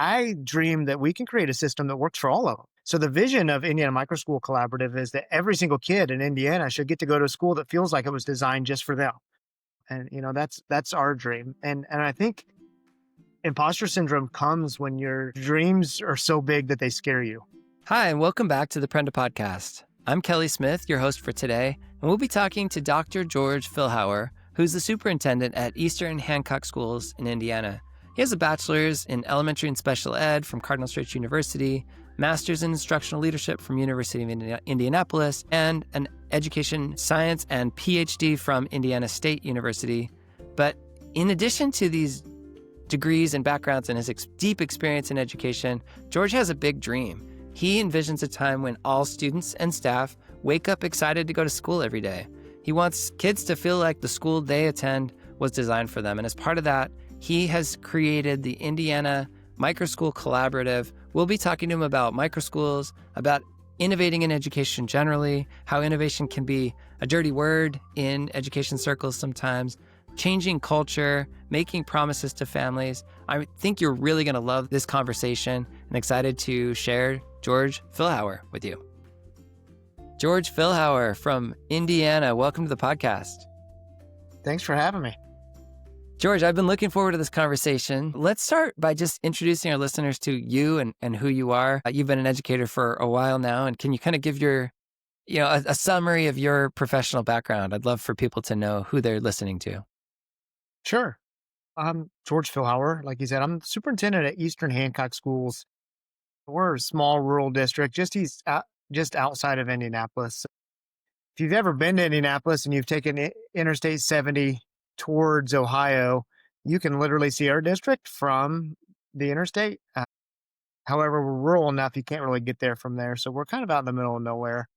I dream that we can create a system that works for all of them. So the vision of Indiana Microschool Collaborative is that every single kid in Indiana should get to go to a school that feels like it was designed just for them. And that's our dream. And I think imposter syndrome comes when your dreams are so big that they scare you. Hi, and welcome back to the Prenda Podcast. I'm Kelly Smith, your host for today, and we'll be talking to Dr. George Philhower, who's the superintendent at Eastern Hancock Schools in Indiana. He has a bachelor's in elementary and special ed from Cardinal Stretch University, master's in instructional leadership from University of Indianapolis, and an education science and PhD from Indiana State University. But in addition to these degrees and backgrounds and his deep experience in education, George has a big dream. He envisions a time when all students and staff wake up excited to go to school every day. He wants kids to feel like the school they attend was designed for them. And as part of that, he has created the Indiana Microschool Collaborative. We'll be talking to him about microschools, about innovating in education generally, how innovation can be a dirty word in education circles sometimes, changing culture, making promises to families. I think you're really going to love this conversation and excited to share George Philhower with you. George Philhower from Indiana, welcome to the podcast. Thanks for having me. George, I've been looking forward to this conversation. Let's start by just introducing our listeners to you and who you are. You've been an educator for a while now, and can you kind of give your, a summary of your professional background? I'd love for people to know who they're listening to. Sure. I'm George Philhower. Like you said, I'm the superintendent at Eastern Hancock Schools. We're a small rural district just outside of Indianapolis. If you've ever been to Indianapolis and you've taken Interstate 70 towards Ohio, you can literally see our district from the interstate. However, we're rural enough, you can't really get there from there. So we're kind of out in the middle of nowhere.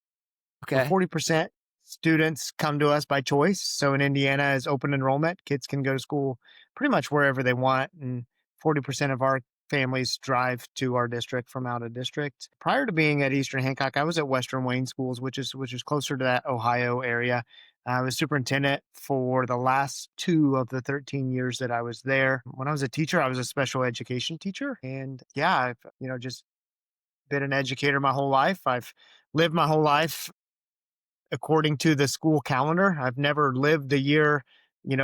Okay. 40% students come to us by choice. So in Indiana is open enrollment. Kids can go to school pretty much wherever they want. And 40% of our families drive to our district from out of district. Prior to being at Eastern Hancock, I was at Western Wayne Schools, which is closer to that Ohio area. I was superintendent for the last 2 of the 13 years that I was there. When I was a teacher, I was a special education teacher. And yeah, I've just been an educator my whole life. I've lived my whole life according to the school calendar. I've never lived a year,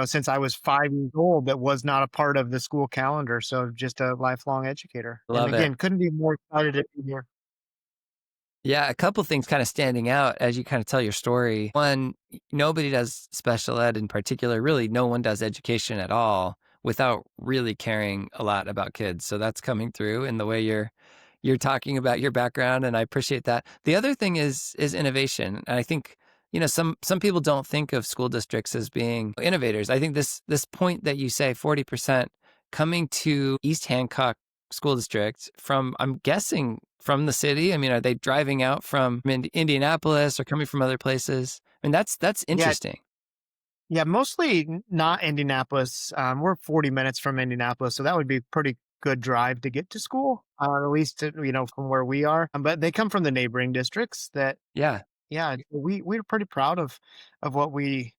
since I was 5 years old that was not a part of the school calendar. So just a lifelong educator. Love And again, it. couldn't be more excited to be here. Yeah, a couple things kind of standing out as you kind of tell your story. One, nobody does special ed in particular. Really, no one does education at all without really caring a lot about kids. So that's coming through in the way you're talking about your background, and I appreciate that. The other thing is innovation. And I think, some people don't think of school districts as being innovators. I think this point that you say 40% coming to East Hancock School District from, I'm guessing, from the city. I mean, are they driving out from Indianapolis or coming from other places? I mean, that's interesting. Yeah, mostly not Indianapolis. We're 40 minutes from Indianapolis, so that would be pretty good drive to get to school, at least from where we are. But they come from the neighboring districts. Yeah. We're pretty proud of what we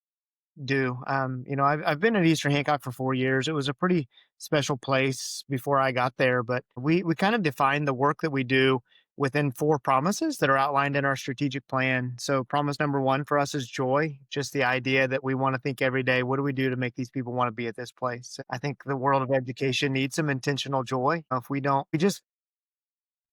do. I've been at Eastern Hancock for 4 years. It was a pretty special place before I got there, but we kind of define the work that we do within 4 promises that are outlined in our strategic plan. So promise number 1 for us is joy, just the idea that we want to think every day, what do we do to make these people want to be at this place? I think the world of education needs some intentional joy. If we don't, we just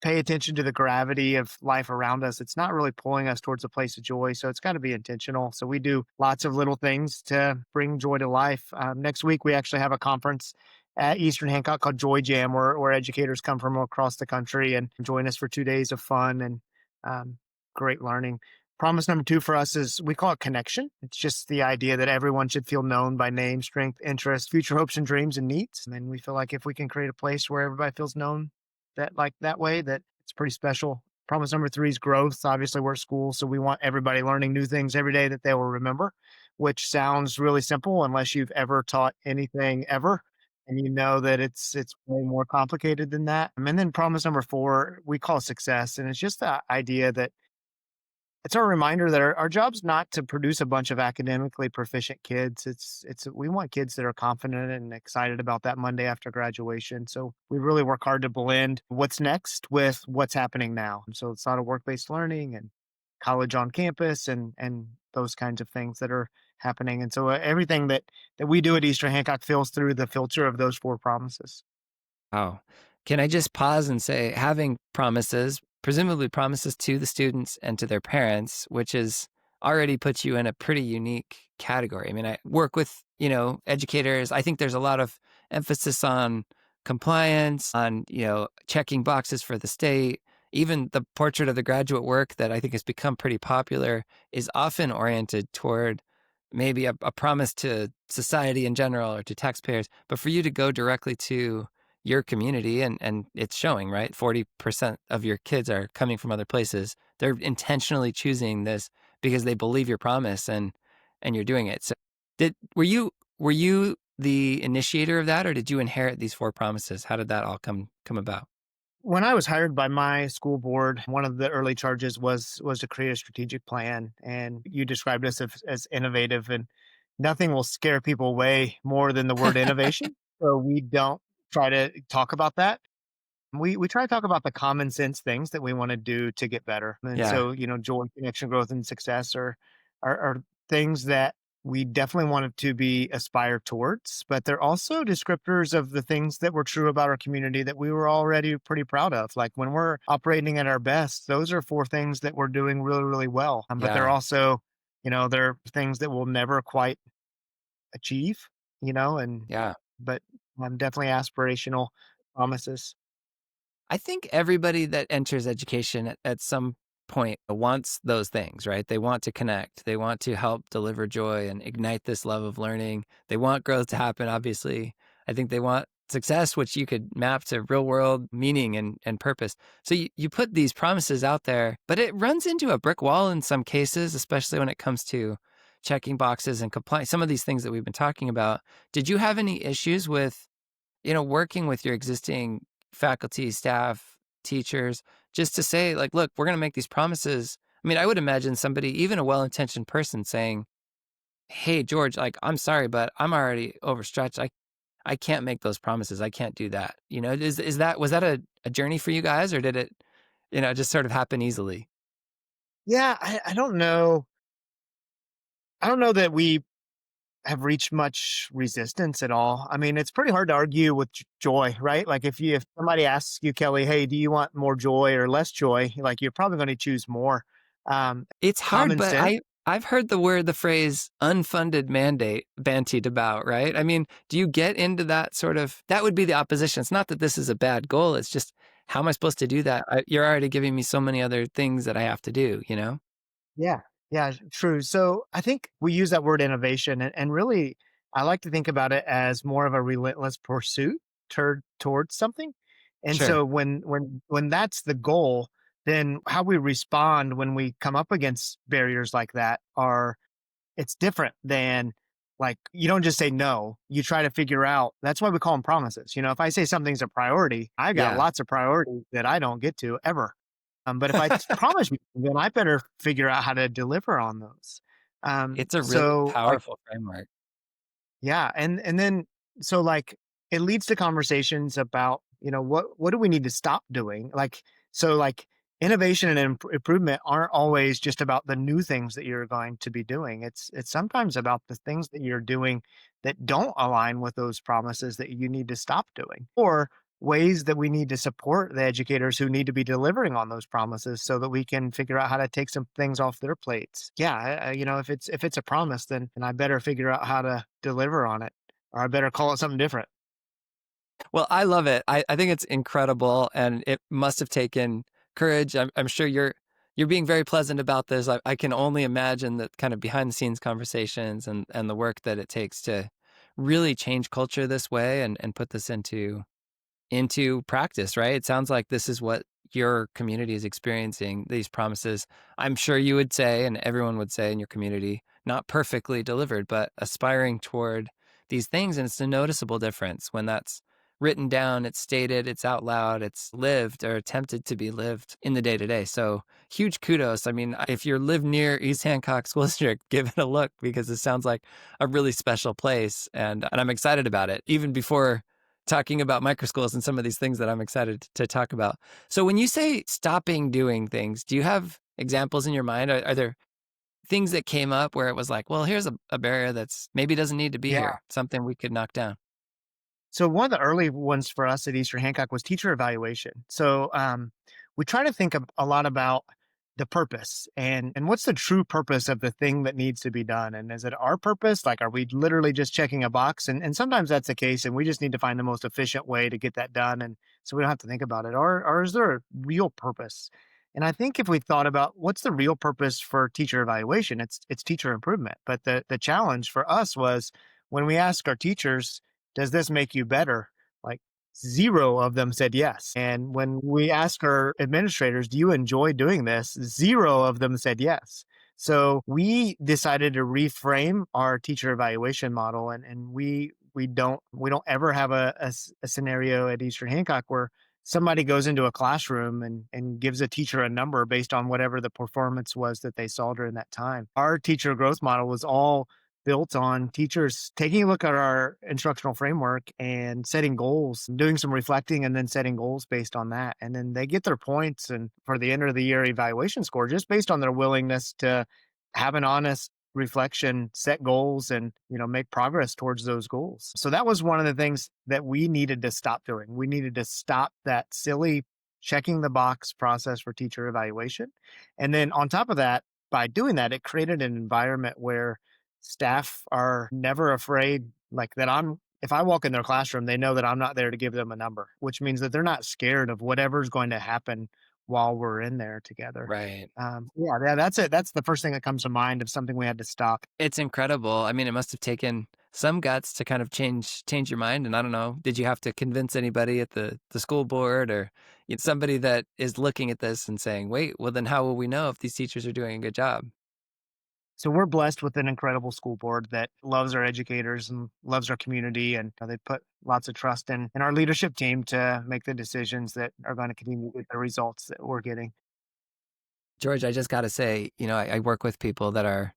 pay attention to the gravity of life around us, it's not really pulling us towards a place of joy. So it's got to be intentional. So we do lots of little things to bring joy to life. Next week, we actually have a conference at Eastern Hancock called Joy Jam, where educators come from across the country and join us for 2 days of fun and great learning. Promise number 2 for us is we call it connection. It's just the idea that everyone should feel known by name, strength, interest, future hopes and dreams and needs. And we feel like if we can create a place where everybody feels known that way, that it's pretty special. Promise number 3 is growth. Obviously, we're a school, so we want everybody learning new things every day that they will remember, which sounds really simple unless you've ever taught anything ever. And you know that it's way more complicated than that. And then promise number 4, we call success. And it's just the idea that it's a reminder that our job's not to produce a bunch of academically proficient kids. It's we want kids that are confident and excited about that Monday after graduation. So we really work hard to blend what's next with what's happening now. So it's a lot of work-based learning and college on campus and those kinds of things that are happening. And so everything that we do at Eastern Hancock fills through the filter of those four promises. Wow. Can I just pause and say, having promises, presumably promises to the students and to their parents, which is already puts you in a pretty unique category. I mean, I work with, educators. I think there's a lot of emphasis on compliance, on, checking boxes for the state. Even the portrait of the graduate work that I think has become pretty popular is often oriented toward maybe a promise to society in general or to taxpayers. But for you to go directly to your community, and it's showing, right? 40% of your kids are coming from other places. They're intentionally choosing this because they believe your promise, and you're doing it. So were you the initiator of that, or did you inherit these four promises? How did that all come about? When I was hired by my school board, one of the early charges was to create a strategic plan. And you described us as innovative, and nothing will scare people away more than the word innovation. So we don't try to talk about that. We try to talk about the common sense things that we want to do to get better. And Yeah, so, joy, connection, growth, and success are things that we definitely wanted to be aspire towards, but they're also descriptors of the things that were true about our community that we were already pretty proud of. Like when we're operating at our best, those are four things that we're doing really, really well. But they're yeah, also, they're things that we'll never quite achieve, and yeah. but definitely aspirational promises. I think everybody that enters education at some point wants those things, right? They want to connect. They want to help deliver joy and ignite this love of learning. They want growth to happen, obviously. I think they want success, which you could map to real world meaning and purpose. So you put these promises out there, but it runs into a brick wall in some cases, especially when it comes to checking boxes and compliance, some of these things that we've been talking about. Did you have any issues with working with your existing faculty, staff, teachers, just to say, like, look, we're going to make these promises. I mean, I would imagine somebody, even a well intentioned person, saying, hey, George, like, I'm sorry, but I'm already overstretched. I can't make those promises. I can't do that. Was that a journey for you guys, or did it, just sort of happen easily? Yeah, I don't know. I don't know that we have reached much resistance at all. I mean, it's pretty hard to argue with joy, right? Like if somebody asks you, Kelly, hey, do you want more joy or less joy? Like you're probably going to choose more. It's hard, Common but sense. I've heard the phrase unfunded mandate bantied about, right? I mean, do you get into that sort of, that would be the opposition. It's not that this is a bad goal. It's just, how am I supposed to do that? You're already giving me so many other things that I have to do, you know? Yeah. Yeah, true. So I think we use that word innovation and really I like to think about it as more of a relentless pursuit towards something. And Sure. so when that's the goal, then how we respond when we come up against barriers like that are it's different than like you don't just say no. You try to figure out. That's why we call them promises. If I say something's a priority, I got Yeah. lots of priorities that I don't get to ever. But if I promise you, then I better figure out how to deliver on those. It's a really So like powerful framework. yeah, and then so like it leads to conversations about, what do we need to stop doing? Like innovation and improvement aren't always just about the new things that you're going to be doing. It's sometimes about the things that you're doing that don't align with those promises that you need to stop doing. Or ways that we need to support the educators who need to be delivering on those promises so that we can figure out how to take some things off their plates. Yeah, if it's a promise, then I better figure out how to deliver on it, or I better call it something different. Well, I love it. I think it's incredible, and it must have taken courage. I'm sure you're being very pleasant about this. I can only imagine that kind of behind the scenes conversations and the work that it takes to really change culture this way and put this into practice, right? It sounds like this is what your community is experiencing, these promises. I'm sure you would say, and everyone would say in your community, not perfectly delivered, but aspiring toward these things. And it's a noticeable difference when that's written down, it's stated, it's out loud, it's lived or attempted to be lived in the day to day. So huge kudos. I mean, if you live near East Hancock School District, give it a look because it sounds like a really special place. And I'm excited about it, even before talking about microschools and some of these things that I'm excited to talk about. So when you say stopping doing things, do you have examples in your mind? Are there things that came up where it was like, well, here's a barrier that's maybe doesn't need to be Yeah. here, something we could knock down? So one of the early ones for us at Eastern Hancock was teacher evaluation. So we try to think a lot about the purpose and what's the true purpose of the thing that needs to be done. And is it our purpose? Like, are we literally just checking a box? And sometimes that's the case, and we just need to find the most efficient way to get that done. And so we don't have to think about it. Or is there a real purpose? And I think if we thought about what's the real purpose for teacher evaluation, it's teacher improvement. But the challenge for us was when we ask our teachers, does this make you better? Like, zero of them said yes. And when we asked our administrators, do you enjoy doing this? Zero of them said yes. So we decided to reframe our teacher evaluation model, and we don't ever have a scenario at Eastern Hancock where somebody goes into a classroom and gives a teacher a number based on whatever the performance was that they saw during that time. Our teacher growth model was all built on teachers taking a look at our instructional framework and setting goals, doing some reflecting, and then setting goals based on that. And then they get their points and for the end of the year evaluation score just based on their willingness to have an honest reflection, set goals, and make progress towards those goals. So that was one of the things that we needed to stop doing. We needed to stop that silly checking the box process for teacher evaluation. And then on top of that, by doing that, it created an environment where staff are never afraid, like that if I walk in their classroom, they know that I'm not there to give them a number, which means that they're not scared of whatever's going to happen while we're in there together. Right. Yeah, that's it. That's the first thing that comes to mind of something we had to stop. It's incredible. I mean, it must have taken some guts to kind of change your mind. And I don't know, did you have to convince anybody at the school board or somebody that is looking at this and saying, wait, well, then how will we know if these teachers are doing a good job? So we're blessed with an incredible school board that loves our educators and loves our community, and they put lots of trust in our leadership team to make the decisions that are going to continue with the results that we're getting. George, I just got to say, I work with people that are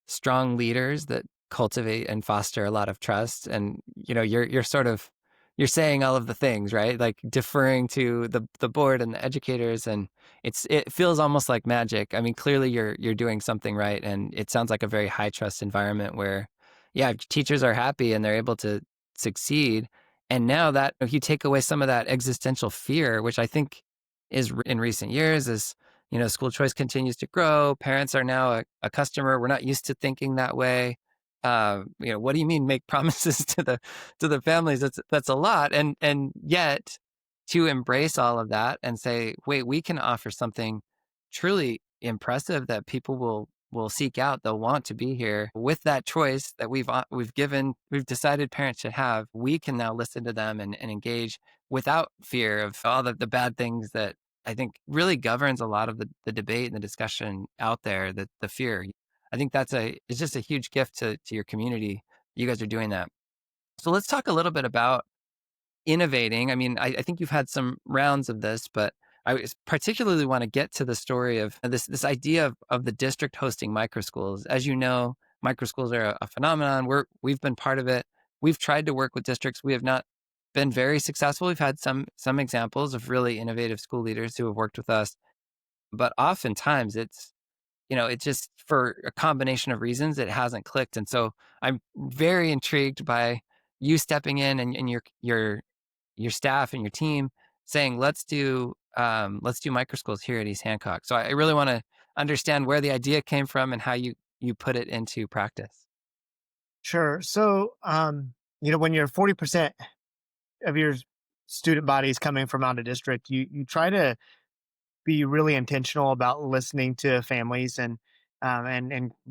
strong leaders that cultivate and foster a lot of trust. And, you're sort of, you're saying all of the things, right? Like deferring to the board and the educators. And it feels almost like magic. I mean, clearly you're doing something right. And it sounds like a very high trust environment where, yeah, teachers are happy and they're able to succeed. And now that if you take away some of that existential fear, which I think is in recent years is school choice continues to grow. Parents are now a customer. We're not used to thinking that way. What do you mean make promises to the families? That's a lot. And yet to embrace all of that and say, wait, we can offer something truly impressive that people will seek out. They'll want to be here with that choice that we've decided parents should have. We can now listen to them and engage without fear of all the bad things that I think really governs a lot of the debate and the discussion out there, the fear. I think it's just a huge gift to your community. You guys are doing that. So let's talk a little bit about innovating. I mean, I think you've had some rounds of this, but particularly want to get to the story of this idea of the district hosting microschools. As you know, microschools are a phenomenon. We've been part of it. We've tried to work with districts. We have not been very successful. We've had some examples of really innovative school leaders who have worked with us, but oftentimes it's just for a combination of reasons it hasn't clicked. And so I'm very intrigued by you stepping in and your staff and your team saying, let's do microschools here at East Hancock. So I really want to understand where the idea came from and how you put it into practice. Sure. So, when you're 40% of your student body is coming from out of district, you try to be really intentional about listening to families and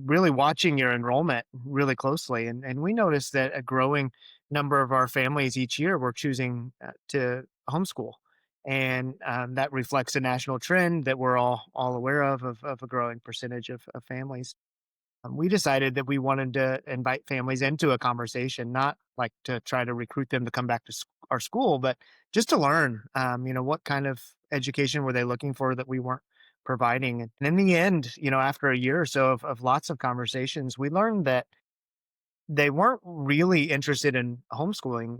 really watching your enrollment really closely. And we noticed that a growing number of our families each year were choosing to homeschool. And that reflects a national trend that we're all aware of a growing percentage of families. We decided that we wanted to invite families into a conversation, not like to try to recruit them to come back to our school, but just to learn, what kind of education were they looking for that we weren't providing. And in the end, after a year or so of lots of conversations, we learned that they weren't really interested in homeschooling.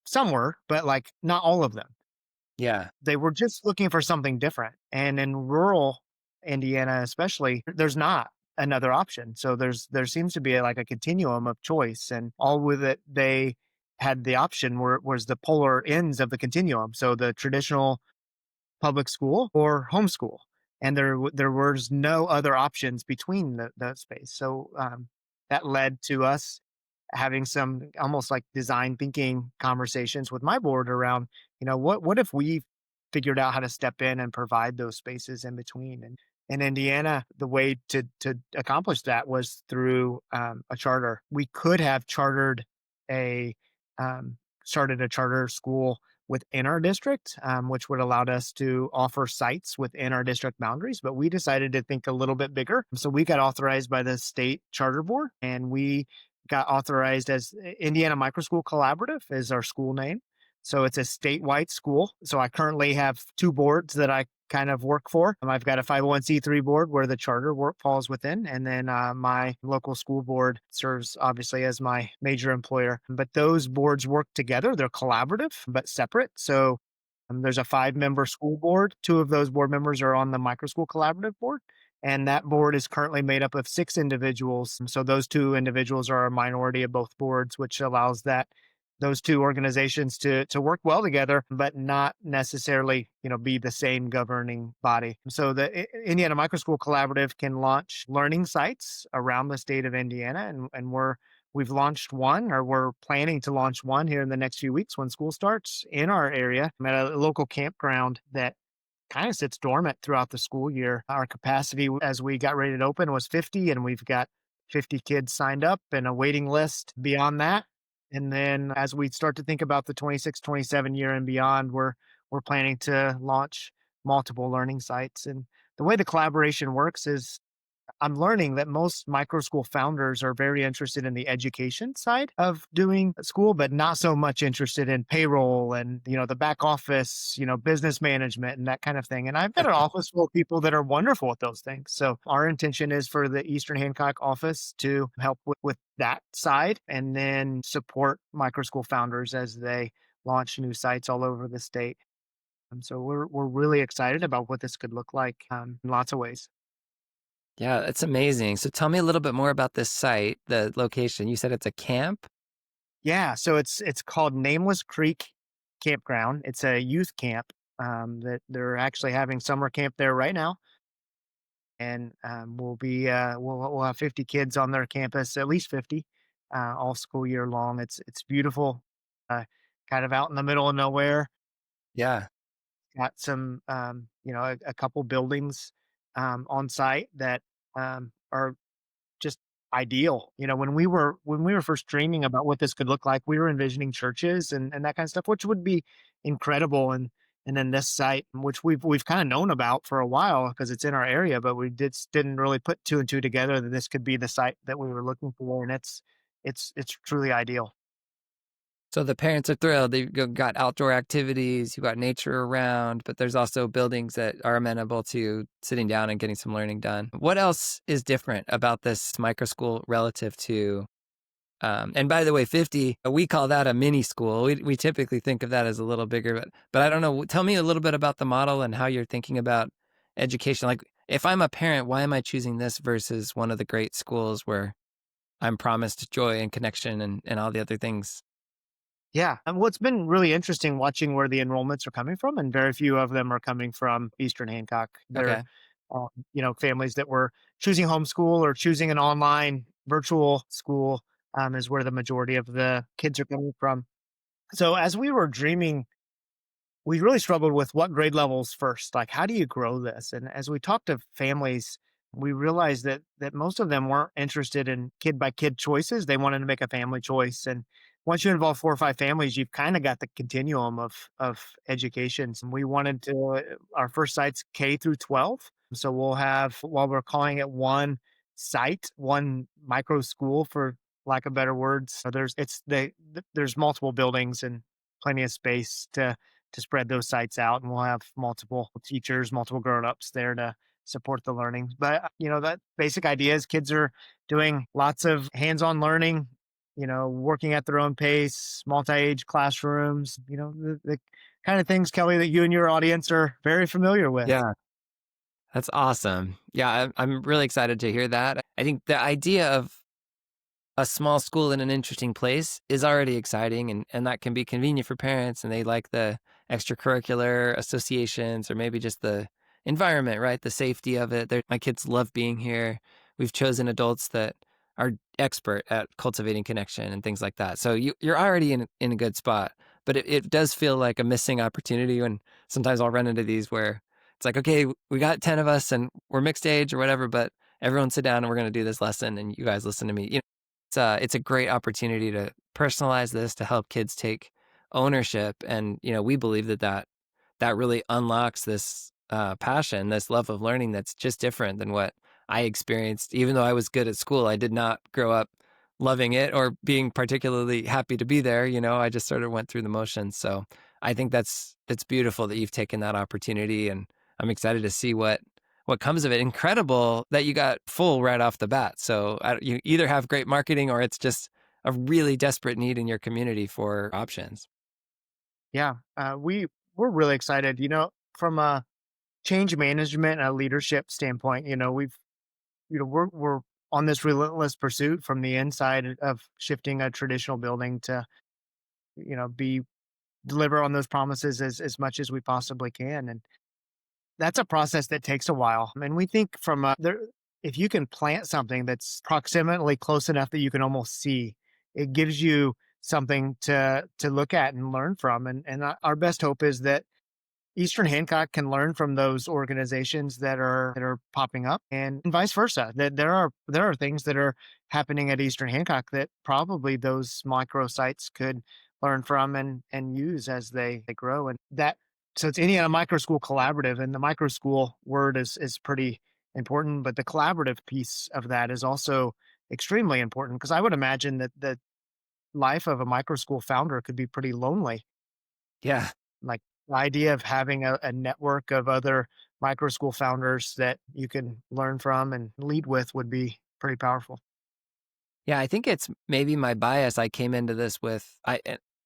Some were, but like not all of them. Yeah. They were just looking for something different. And in rural Indiana, especially, there's not another option. So there seems to be like a continuum of choice, and all with it they had the option was the polar ends of the continuum. So the traditional public school or homeschool, and there was no other options between the space. So that led to us having some almost like design thinking conversations with my board around, what if we figured out how to step in and provide those spaces in between. And in Indiana, the way to accomplish that was through a charter. We could have a um, started a charter school within our district, which would allowed us to offer sites within our district boundaries. But we decided to think a little bit bigger. So we got authorized by the state charter board, and we got authorized as Indiana Microschool Collaborative is our school name. So it's a statewide school. So I currently have two boards that I kind of work for. I've got a 501c3 board where the charter work falls within, and then my local school board serves obviously as my major employer. But those boards work together; they're collaborative but separate. So there's a 5-member school board. Two of those board members are on the Microschool Collaborative board, and that board is currently made up of 6 individuals. So those 2 individuals are a minority of both boards, which allows those 2 organizations to work well together, but not necessarily, be the same governing body. So the Indiana Microschool Collaborative can launch learning sites around the state of Indiana, and we've launched one, or we're planning to launch one here in the next few weeks when school starts in our area. I'm at a local campground that kind of sits dormant throughout the school year. Our capacity as we got ready to open was 50, and we've got 50 kids signed up and a waiting list beyond that. And then as we start to think about the 26-27 year and beyond, we're planning to launch multiple learning sites. And the way the collaboration works is I'm learning that most micro school founders are very interested in the education side of doing school, but not so much interested in payroll and, the back office, business management and that kind of thing. And I've got an office full of people that are wonderful at those things. So our intention is for the Eastern Hancock office to help with that side, and then support micro school founders as they launch new sites all over the state. And so we're really excited about what this could look like in lots of ways. Yeah, it's amazing. So tell me a little bit more about this site, the location. You said it's a camp? Yeah, so it's called Nameless Creek Campground. It's a youth camp that they're actually having summer camp there right now, and we'll have 50 kids on their campus, at least 50, all school year long. It's beautiful, uh, kind of out in the middle of nowhere. Yeah. Got some a couple buildings on site that are just ideal. When we were first dreaming about what this could look like, we were envisioning churches and that kind of stuff, which would be incredible. And then this site, which we've kind of known about for a while because it's in our area, but we didn't really put two and two together that this could be the site that we were looking for, and it's truly ideal. So the parents are thrilled. They've got outdoor activities, you've got nature around, but there's also buildings that are amenable to sitting down and getting some learning done. What else is different about this micro school relative to, and by the way, 50, we call that a mini school. We typically think of that as a little bigger, but I don't know. Tell me a little bit about the model and how you're thinking about education. Like, if I'm a parent, why am I choosing this versus one of the great schools where I'm promised joy and connection and all the other things? Yeah, and what's been really interesting watching where the enrollments are coming from, and very few of them are coming from Eastern Hancock. They're, Okay. families that were choosing homeschool or choosing an online virtual school, is where the majority of the kids are coming from. So as we were dreaming, we really struggled with what grade levels first. Like, how do you grow this? And as we talked to families, we realized that most of them weren't interested in kid by kid choices. They wanted to make a family choice. And once you involve 4 or 5 families, you've kind of got the continuum of education. So we wanted to our first site's K through 12. So we'll have, while we're calling it one site, one micro school for lack of better words. So there's multiple buildings and plenty of space to spread those sites out, and we'll have multiple teachers, multiple grown-ups there to support the learning. But that basic idea is kids are doing lots of hands-on learning, working at their own pace, multi-age classrooms, the kind of things, Kelly, that you and your audience are very familiar with. Yeah, that's awesome. Yeah, I'm really excited to hear that. I think the idea of a small school in an interesting place is already exciting, and that can be convenient for parents, and they like the extracurricular associations or maybe just the environment, right? The safety of it. My kids love being here. We've chosen adults that are expert at cultivating connection and things like that. So you're already in a good spot, but it does feel like a missing opportunity when sometimes I'll run into these where it's like, okay, we got 10 of us and we're mixed age or whatever, but everyone sit down and we're going to do this lesson and you guys listen to me. It's a great opportunity to personalize this to help kids take ownership, and we believe that really unlocks this passion, this love of learning that's just different than what I experienced. Even though I was good at school, I did not grow up loving it or being particularly happy to be there. I just sort of went through the motions. So I think that's beautiful that you've taken that opportunity, and I'm excited to see what comes of it. Incredible that you got full right off the bat. So you either have great marketing or it's just a really desperate need in your community for options. Yeah, we're really excited. From a change management and a leadership standpoint, we're on this relentless pursuit from the inside of shifting a traditional building to be deliver on those promises as much as we possibly can, and that's a process that takes a while. And we think from there, if you can plant something that's proximately close enough that you can almost see, it gives you something to look at and learn from. And our best hope is that Eastern Hancock can learn from those organizations that are popping up, and vice versa. That there are things that are happening at Eastern Hancock that probably those microsites could learn from and use as they grow. And that so it's Indiana Microschool Collaborative, and the microschool word is pretty important, but the collaborative piece of that is also extremely important because I would imagine that the life of a microschool founder could be pretty lonely. Yeah. Like, the idea of having a network of other micro school founders that you can learn from and lead with would be pretty powerful. Yeah, I think it's maybe my bias. I came into this with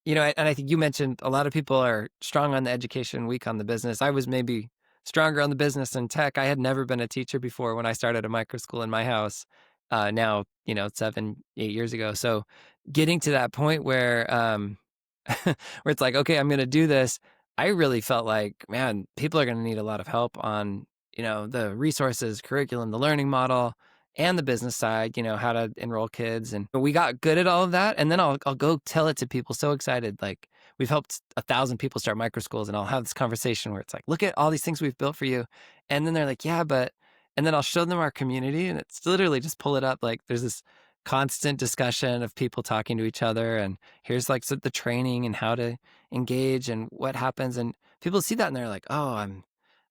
and I think you mentioned a lot of people are strong on the education, weak on the business. I was maybe stronger on the business and tech. I had never been a teacher before when I started a micro school in my house. Now, 7, 8 years ago. So getting to that point where where it's like, okay, I'm going to do this. I really felt like, man, people are going to need a lot of help on, the resources, curriculum, the learning model, and the business side, how to enroll kids. And we got good at all of that. And then I'll go tell it to people so excited. Like we've helped 1,000 people start micro schools, and I'll have this conversation where it's like, look at all these things we've built for you. And then they're like, yeah, but, and then I'll show them our community, and it's literally just pull it up. Like there's this constant discussion of people talking to each other. And here's like the training and how to engage and what happens. And people see that and they're like, oh,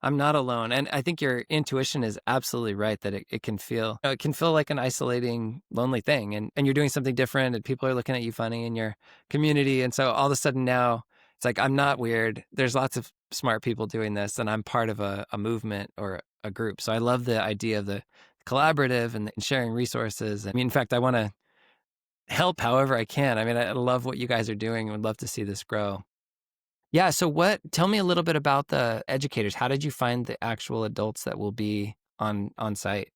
I'm not alone. And I think your intuition is absolutely right that it can feel it can feel like an isolating, lonely thing. And you're doing something different and people are looking at you funny in your community. And so all of a sudden now it's like I'm not weird. There's lots of smart people doing this and I'm part of a movement or a group. So I love the idea of the collaborative and sharing resources. I mean, in fact, I want to help however I can. I mean, I love what you guys are doing. I would love to see this grow. Yeah. So tell me a little bit about the educators. How did you find the actual adults that will be on site?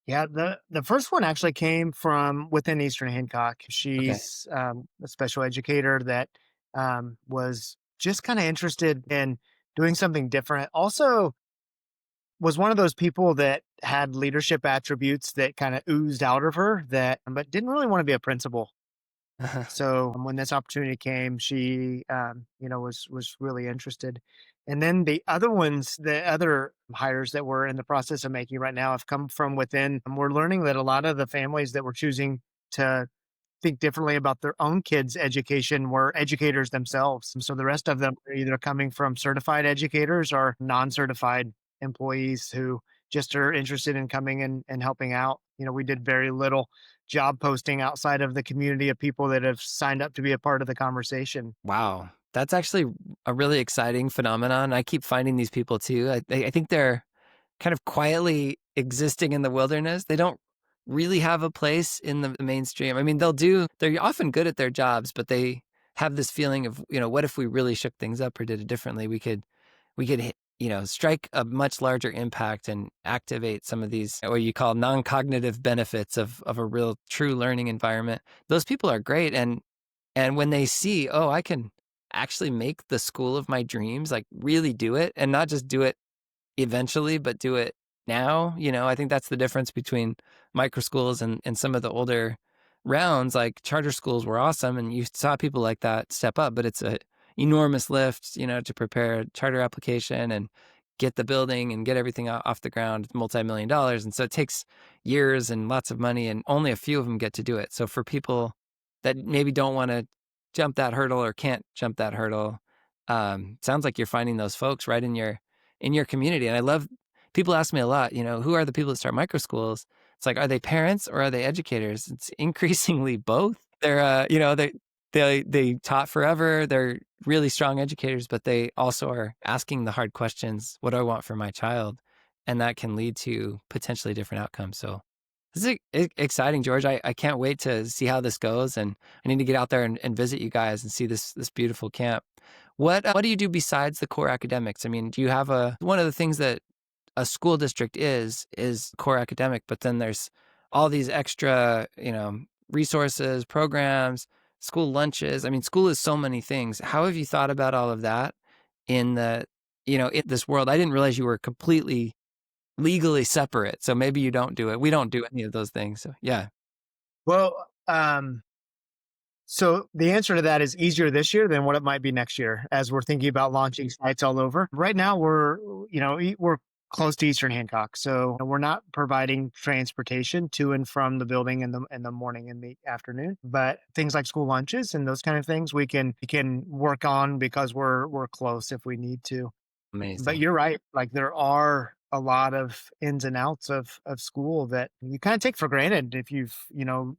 Yeah, the first one actually came from within Eastern Hancock. Okay. She's a special educator that was just kind of interested in doing something different. Also, was one of those people that had leadership attributes that kind of oozed out of her that, but didn't really want to be a principal. So when this opportunity came, she, was really interested. And then the other hires that we're in the process of making right now have come from within. And we're learning that a lot of the families that were choosing to think differently about their own kids' education were educators themselves. And so the rest of them are either coming from certified educators or non-certified employees who just are interested in coming and helping out. We did very little job posting outside of the community of people that have signed up to be a part of the conversation. Wow. That's actually a really exciting phenomenon. I keep finding these people too. I think they're kind of quietly existing in the wilderness. They don't really have a place in the mainstream. I mean, they're often good at their jobs, but they have this feeling of, what if we really shook things up or did it differently? We could strike a much larger impact and activate some of these, what you call non-cognitive benefits of a real true learning environment. Those people are great. And when they see, oh, I can actually make the school of my dreams, like really do it and not just do it eventually, but do it now. I think that's the difference between microschools and some of the older rounds. Like charter schools were awesome and you saw people like that step up, but it's a enormous lift, to prepare a charter application and get the building and get everything off the ground. It's multi-million dollars. And so it takes years and lots of money and only a few of them get to do it. So for people that maybe don't want to jump that hurdle or can't jump that hurdle, sounds like you're finding those folks right in your community. And I love, people ask me a lot, who are the people that start microschools? It's like, are they parents or are they educators? It's increasingly both. They're, they taught forever. They're really strong educators, but they also are asking the hard questions. What do I want for my child? And that can lead to potentially different outcomes. So this is exciting, George. I can't wait to see how this goes. And I need to get out there and visit you guys and see this beautiful camp. What do you do besides the core academics? I mean, do you have one of the things that a school district is core academic, but then there's all these extra, resources, programs, school lunches. I mean, school is so many things. How have you thought about all of that in in this world? I didn't realize you were completely legally separate. So maybe you don't do it. We don't do any of those things. So yeah. Well, so the answer to that is easier this year than what it might be next year as we're thinking about launching sites all over. Right now we're close to Eastern Hancock. So we're not providing transportation to and from the building in the morning and the afternoon, but things like school lunches and those kind of things we can work on because we're close if we need to. But Amazing. you're right. Like there are a lot of ins and outs of school that you kind of take for granted if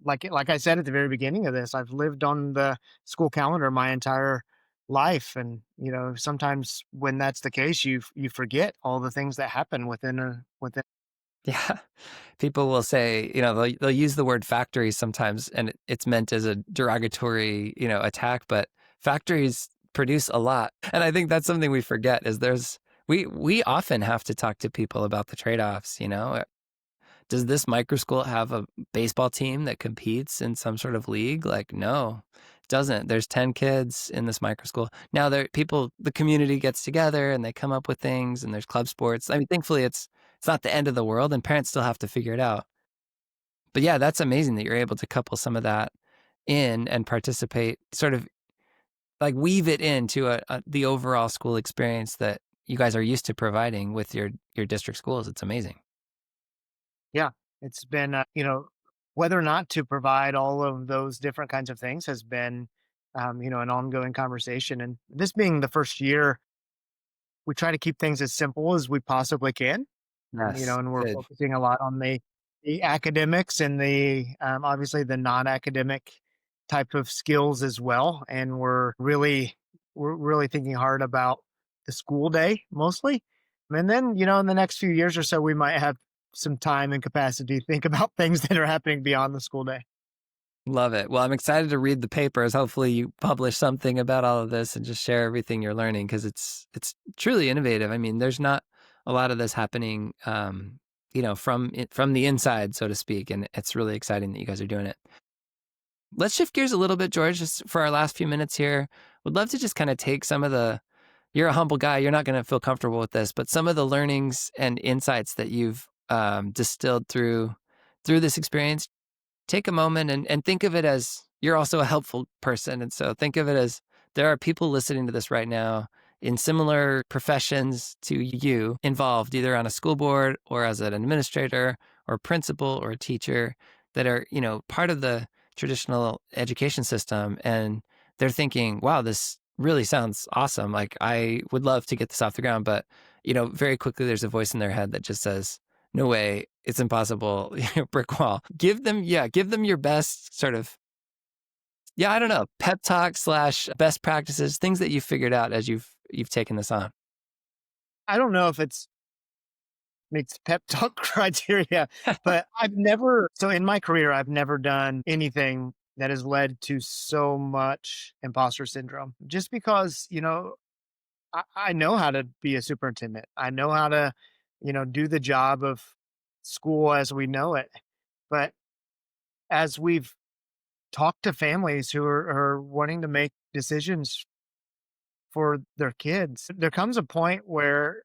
like I said at the very beginning of this, I've lived on the school calendar my entire life. And, sometimes when that's the case, you forget all the things that happen within. Yeah. People will say, they'll use the word factories sometimes and it's meant as a derogatory, attack, but factories produce a lot. And I think that's something we forget is we often have to talk to people about the trade-offs, Does this microschool have a baseball team that competes in some sort of league? Like, no, it doesn't. There's 10 kids in this microschool. Now the community gets together and they come up with things and there's club sports. I mean, thankfully it's not the end of the world and parents still have to figure it out. But yeah, that's amazing that you're able to couple some of that in and participate, sort of like weave it into the overall school experience that you guys are used to providing with your district schools. It's amazing. Yeah, it's been, whether or not to provide all of those different kinds of things has been, an ongoing conversation. And this being the first year, we try to keep things as simple as we possibly can. Yes. And we're Good. focusing a lot on the academics and the obviously the non-academic type of skills as well. And we're really thinking hard about the school day mostly. And then, in the next few years or so, we might have some time and capacity to think about things that are happening beyond the school day. Love it. Well, I'm excited to read the papers. Hopefully you publish something about all of this and just share everything you're learning because it's truly innovative. I mean, there's not a lot of this happening from the inside, so to speak, and it's really exciting that you guys are doing it. Let's shift gears a little bit, George, just for our last few minutes here. Would love to just kind of take some of you're a humble guy, you're not going to feel comfortable with this, but some of the learnings and insights that you've distilled through this experience, take a moment and think of it as you're also a helpful person. And so think of it as there are people listening to this right now in similar professions to you involved, either on a school board or as an administrator or principal or a teacher that are, part of the traditional education system. And they're thinking, wow, this really sounds awesome. Like I would love to get this off the ground, but, very quickly there's a voice in their head that just says, no way, it's impossible, brick wall. Give them your best sort of, I don't know, pep talk slash best practices, things that you've figured out as you've taken this on. I don't know if it's makes pep talk criteria, but so in my career, I've never done anything that has led to so much imposter syndrome just because, I know how to be a superintendent. I know how to, do the job of school as we know it. But as we've talked to families who are wanting to make decisions for their kids, there comes a point where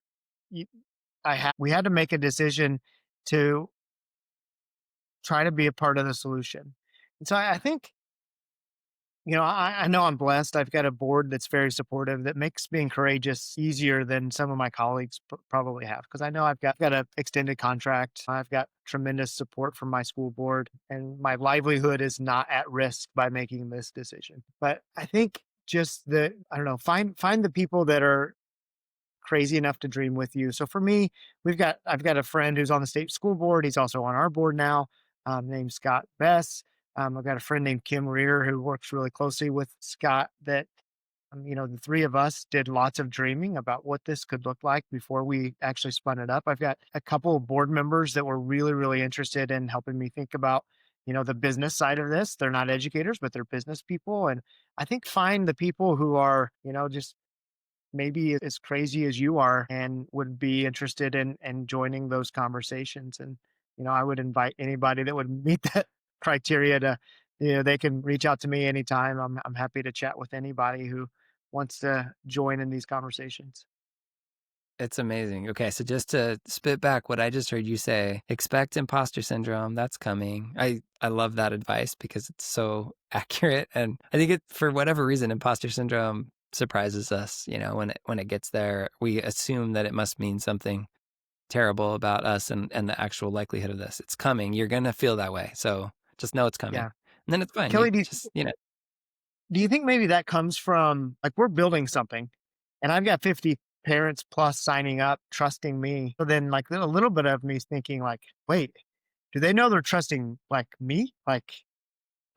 you, we had to make a decision to try to be a part of the solution. And so I think, I know I'm blessed. I've got a board that's very supportive that makes being courageous easier than some of my colleagues probably have. Because I know I've got an extended contract. I've got tremendous support from my school board, and my livelihood is not at risk by making this decision. But I think just I don't know, find the people that are crazy enough to dream with you. So for me, I've got a friend who's on the state school board. He's also on our board now, named Scott Bess. I've got a friend named Kim Rear who works really closely with Scott. The three of us did lots of dreaming about what this could look like before we actually spun it up. I've got a couple of board members that were really, really interested in helping me think about, the business side of this. They're not educators, but they're business people. And I think find the people who are, just maybe as crazy as you are and would be interested in joining those conversations. And, I would invite anybody that would meet that criteria to, they can reach out to me anytime. I'm happy to chat with anybody who wants to join in these conversations. It's amazing. Okay, so just to spit back what I just heard you say, expect imposter syndrome. That's coming. I love that advice because it's so accurate, and I think for whatever reason, imposter syndrome surprises us. When it gets there, we assume that it must mean something terrible about us and the actual likelihood of this. It's coming. You're gonna feel that way. So just know it's coming, Yeah. and then it's fine. You Kelly, just do you think maybe that comes from like we're building something and I've got 50 parents plus signing up, trusting me. So then like a little bit of me is thinking like, wait, do they know they're trusting like me? Like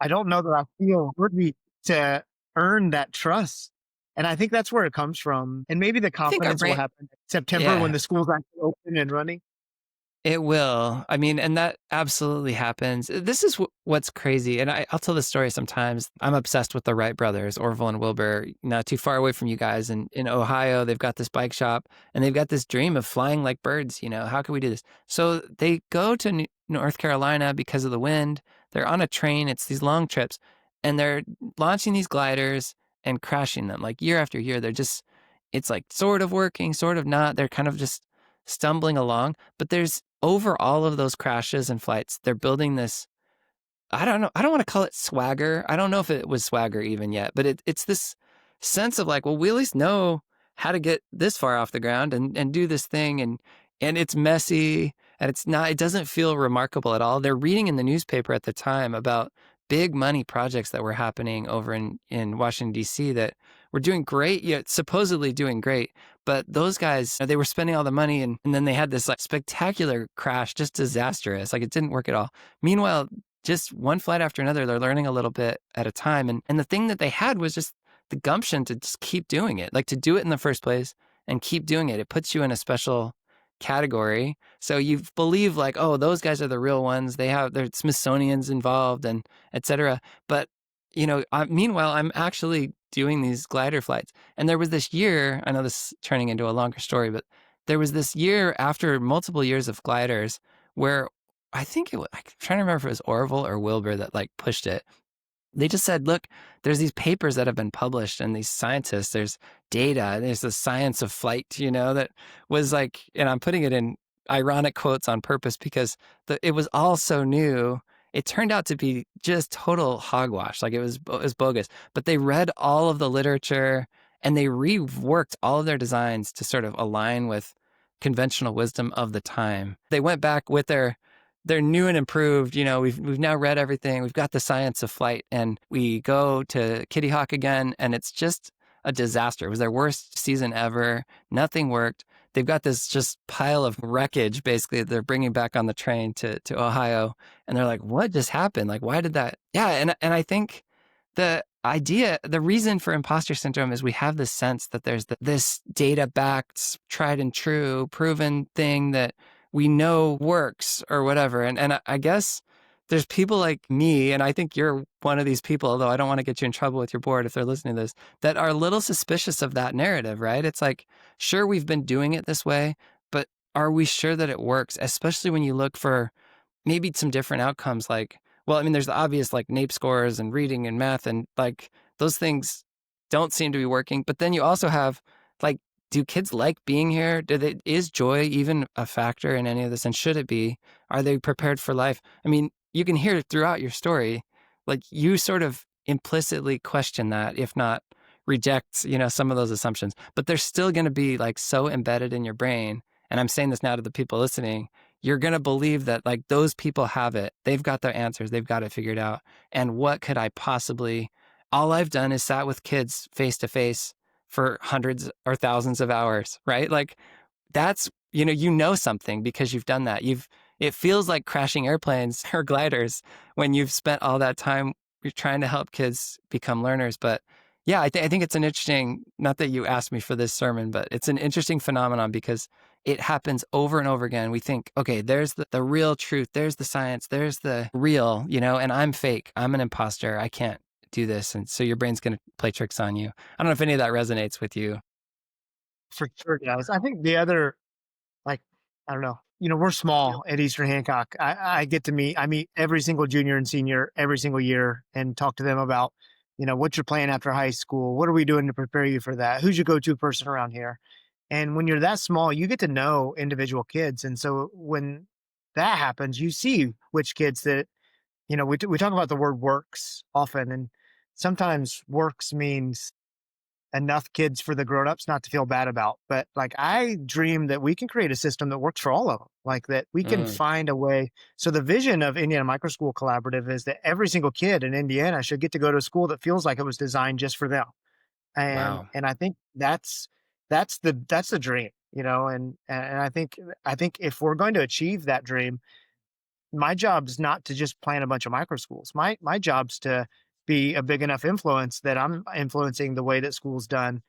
I don't know that I feel worthy to earn that trust. And I think that's where it comes from. And maybe the I think our confidence will brain. happen in September when Yeah. the school's actually open and running. It will. I mean, and that absolutely happens. This is what's crazy. And I'll tell this story sometimes. I'm obsessed with the Wright brothers, Orville and Wilbur, not too far away from you guys. And in Ohio, they've got this bike shop and they've got this dream of flying like birds. How can we do this? So they go to North Carolina because of the wind. They're on a train. It's these long trips and they're launching these gliders and crashing them like year after year. It's like sort of working, sort of not. They're kind of just stumbling along. But there's over all of those crashes and flights, they're building this. I don't know. I don't want to call it swagger. I don't know if it was swagger even yet, but it's this sense of like, well, we at least know how to get this far off the ground and do this thing. And it's messy and it doesn't feel remarkable at all. They're reading in the newspaper at the time about big money projects that were happening over in Washington, D.C. that were doing great, supposedly doing great. But those guys, they were spending all the money and then they had this like spectacular crash, just disastrous. Like it didn't work at all. Meanwhile, just one flight after another, they're learning a little bit at a time. And the thing that they had was just the gumption to just keep doing it, like to do it in the first place and keep doing it. It puts you in a special category. So you believe like, oh, those guys are the real ones. They have their Smithsonian's involved and et cetera. But, meanwhile, I'm actually doing these glider flights. And there was this year, I know this is turning into a longer story, but there was this year after multiple years of gliders where I think I'm trying to remember if it was Orville or Wilbur that like pushed it. They just said, look, there's these papers that have been published and these scientists, there's data, there's the science of flight, that was like, and I'm putting it in ironic quotes on purpose because it was all so new. It turned out to be just total hogwash. Like it was bogus, but they read all of the literature and they reworked all of their designs to sort of align with conventional wisdom of the time. They went back with they're new and improved. We've now read everything. We've got the science of flight, and we go to Kitty Hawk again, and it's just a disaster. It was their worst season ever. Nothing worked. they've got this just pile of wreckage basically that they're bringing back on the train to Ohio. And they're like, what just happened? Like, why did that? Yeah. And I think the reason for imposter syndrome is we have this sense that there's this data backed, tried and true, proven thing that we know works or whatever. And I guess there's people like me, and I think you're one of these people, although I don't want to get you in trouble with your board if they're listening to this, that are a little suspicious of that narrative, right? It's like, sure, we've been doing it this way, but are we sure that it works? Especially when you look for maybe some different outcomes like, well, I mean, there's the obvious like NAEP scores and reading and math, and like those things don't seem to be working. But then you also have like, do kids like being here? Is joy even a factor in any of this? And should it be? Are they prepared for life? I mean, you can hear throughout your story, like you sort of implicitly question that, if not reject, some of those assumptions. But they're still going to be like so embedded in your brain. And I'm saying this now to the people listening, you're going to believe that like those people have it. They've got their answers. They've got it figured out. And what could I possibly, all I've done is sat with kids face to face for hundreds or thousands of hours, right? Like that's, something because you've done that. It feels like crashing airplanes or gliders when you've spent all that time, you're trying to help kids become learners. But yeah, I think it's an interesting, not that you asked me for this sermon, but it's an interesting phenomenon because it happens over and over again. We think, okay, there's the real truth. There's the science. There's the real, and I'm fake. I'm an imposter. I can't do this. And so your brain's going to play tricks on you. I don't know if any of that resonates with you. For sure, guys. I think the other, like, I don't know, we're small at Eastern Hancock. I meet every single junior and senior every single year and talk to them about, what's your plan after high school? What are we doing to prepare you for that? Who's your go-to person around here? And when you're that small, you get to know individual kids. And so when that happens, you see which kids that, we talk about the word works often. And sometimes works means enough kids for the grown-ups not to feel bad about. But like I dream that we can create a system that works for all of them, like that we can Mm, find a way. So the vision of Indiana Microschool Collaborative is that every single kid in Indiana should get to go to a school that feels like it was designed just for them. And wow. and I think that's the dream, and I think if we're going to achieve that dream, my job's not to just plan a bunch of micro schools. My job's to be a big enough influence that I'm influencing the way that school's done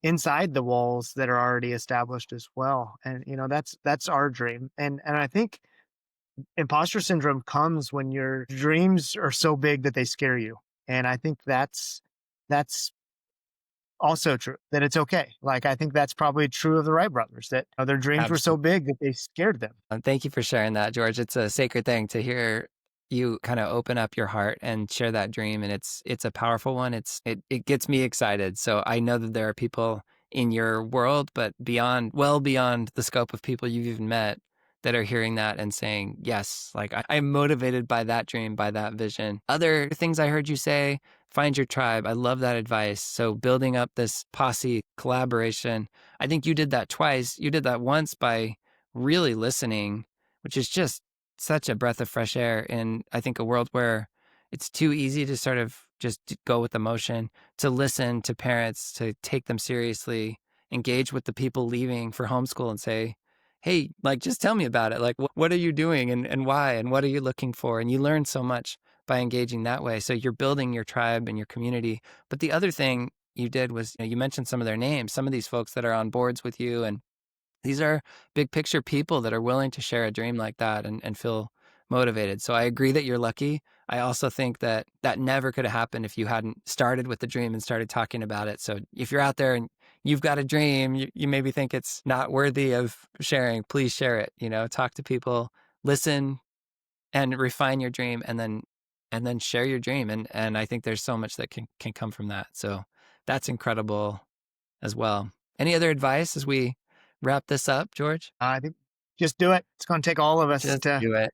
inside the walls that are already established as well. And that's our dream. And I think imposter syndrome comes when your dreams are so big that they scare you. And I think that's also true, that it's okay. Like I think that's probably true of the Wright brothers, that their dreams were so Absolutely. big that they scared them. Thank you for sharing that, George. It's a sacred thing to hear you kind of open up your heart and share that dream, and it's a powerful one. It gets me excited. So I know that there are people in your world, but well beyond the scope of people you've even met, that are hearing that and saying, yes, like I'm motivated by that dream, by that vision. Other things I heard you say, find your tribe. I love that advice. So building up this posse collaboration. I think you did that twice. You did that once by really listening, which is just such a breath of fresh air in, I think, a world where it's too easy to sort of just go with emotion, to listen to parents, to take them seriously, engage with the people leaving for homeschool and say, hey, like, just tell me about it. Like, what are you doing and why? And what are you looking for? And you learn so much by engaging that way. So you're building your tribe and your community. But the other thing you did was, you mentioned some of their names, some of these folks that are on boards with you, and these are big picture people that are willing to share a dream like that and feel motivated. So I agree that you're lucky. I also think that that never could have happened if you hadn't started with the dream and started talking about it. So if you're out there and you've got a dream, you maybe think it's not worthy of sharing, please share it. Talk to people, listen, and refine your dream, and then share your dream. And I think there's so much that can come from that. So that's incredible as well. Any other advice as we wrap this up, George? I think just do it. It's going to take all of us Just to, do it.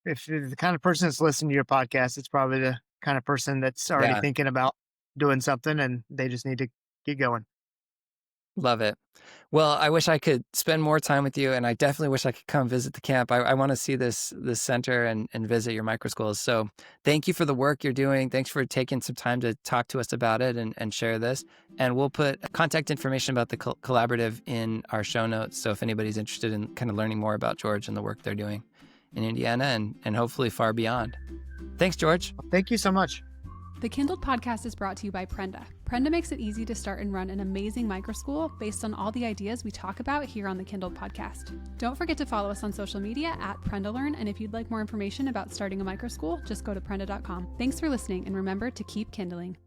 if you're the kind of person that's listening to your podcast, it's probably the kind of person that's already Yeah. thinking about doing something and they just need to get going. Love it. Well, I wish I could spend more time with you, and I definitely wish I could come visit the camp. I want to see this center and visit your microschools. So thank you for the work you're doing. Thanks for taking some time to talk to us about it and share this. And we'll put contact information about the collaborative in our show notes. So if anybody's interested in kind of learning more about George and the work they're doing in Indiana and hopefully far beyond. Thanks, George. Thank you so much. The Kindled podcast is brought to you by Prenda. Prenda makes it easy to start and run an amazing microschool based on all the ideas we talk about here on the Kindled podcast. Don't forget to follow us on social media at PrendaLearn, and if you'd like more information about starting a microschool, just go to prenda.com. Thanks for listening, and remember to keep kindling.